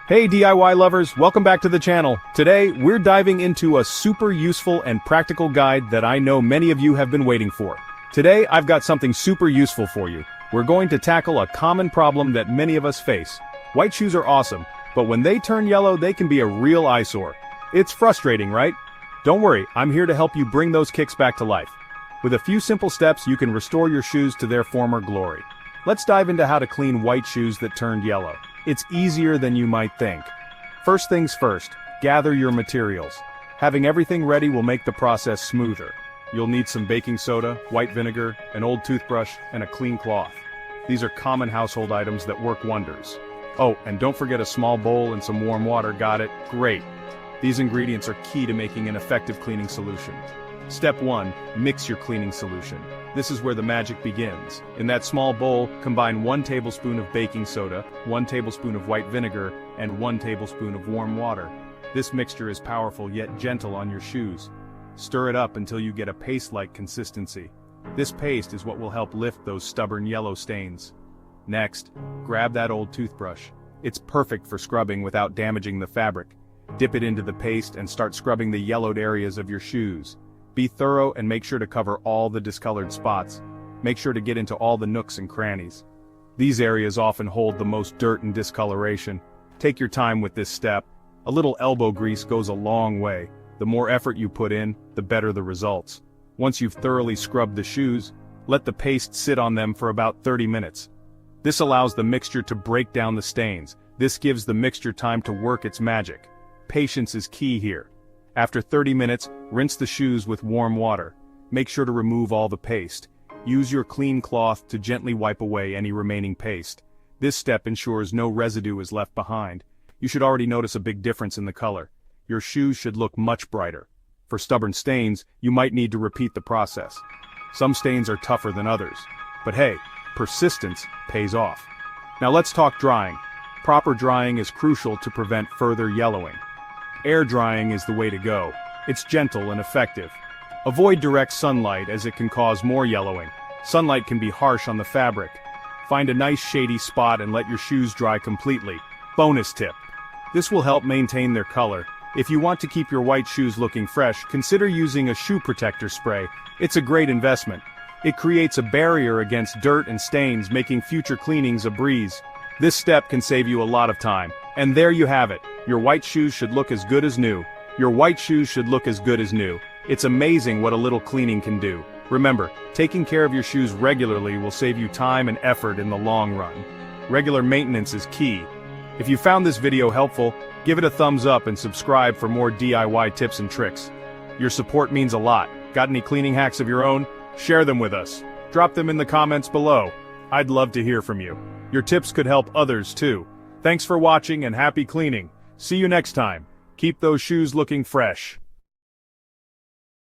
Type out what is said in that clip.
Hey DIY lovers, welcome back to the channel. Today, we're diving into a super useful and practical guide that I know many of you have been waiting for. Today, I've got something super useful for you. We're going to tackle a common problem that many of us face. White shoes are awesome, but when they turn yellow, they can be a real eyesore. It's frustrating, right? Don't worry, I'm here to help you bring those kicks back to life. With a few simple steps, you can restore your shoes to their former glory. Let's dive into how to clean white shoes that turned yellow. It's easier than you might think. First things first, gather your materials. Having everything ready will make the process smoother. You'll need some baking soda, white vinegar, an old toothbrush, and a clean cloth. These are common household items that work wonders. Oh, and don't forget a small bowl and some warm water. Got it? Great. These ingredients are key to making an effective cleaning solution. Step 1, mix your cleaning solution. This is where the magic begins. In that small bowl, combine 1 tablespoon of baking soda, 1 tablespoon of white vinegar, and 1 tablespoon of warm water. This mixture is powerful yet gentle on your shoes. Stir it up until you get a paste-like consistency. This paste is what will help lift those stubborn yellow stains. Next, grab that old toothbrush. It's perfect for scrubbing without damaging the fabric. Dip it into the paste and start scrubbing the yellowed areas of your shoes. Be thorough and make sure to cover all the discolored spots. Make sure to get into all the nooks and crannies. These areas often hold the most dirt and discoloration. Take your time with this step. A little elbow grease goes a long way. The more effort you put in, the better the results. Once you've thoroughly scrubbed the shoes, let the paste sit on them for about 30 minutes. This allows the mixture to break down the stains. This gives the mixture time to work its magic. Patience is key here. After 30 minutes, rinse the shoes with warm water. Make sure to remove all the paste. Use your clean cloth to gently wipe away any remaining paste. This step ensures no residue is left behind. You should already notice a big difference in the color. Your shoes should look much brighter. For stubborn stains, you might need to repeat the process. Some stains are tougher than others. But hey, persistence pays off. Now let's talk drying. Proper drying is crucial to prevent further yellowing. Air drying is the way to go. It's gentle and effective. Avoid direct sunlight as it can cause more yellowing. Sunlight can be harsh on the fabric. Find a nice shady spot and let your shoes dry completely. Bonus tip. This will help maintain their color. If you want to keep your white shoes looking fresh, consider using a shoe protector spray. It's a great investment. It creates a barrier against dirt and stains, making future cleanings a breeze. This step can save you a lot of time. And there you have it. Your white shoes should look as good as new. Your white shoes should look as good as new. It's amazing what a little cleaning can do. Remember, taking care of your shoes regularly will save you time and effort in the long run. Regular maintenance is key. If you found this video helpful, give it a thumbs up and subscribe for more DIY tips and tricks. Your support means a lot. Got any cleaning hacks of your own? Share them with us. Drop them in the comments below. I'd love to hear from you. Your tips could help others too. Thanks for watching and happy cleaning. See you next time. Keep those shoes looking fresh.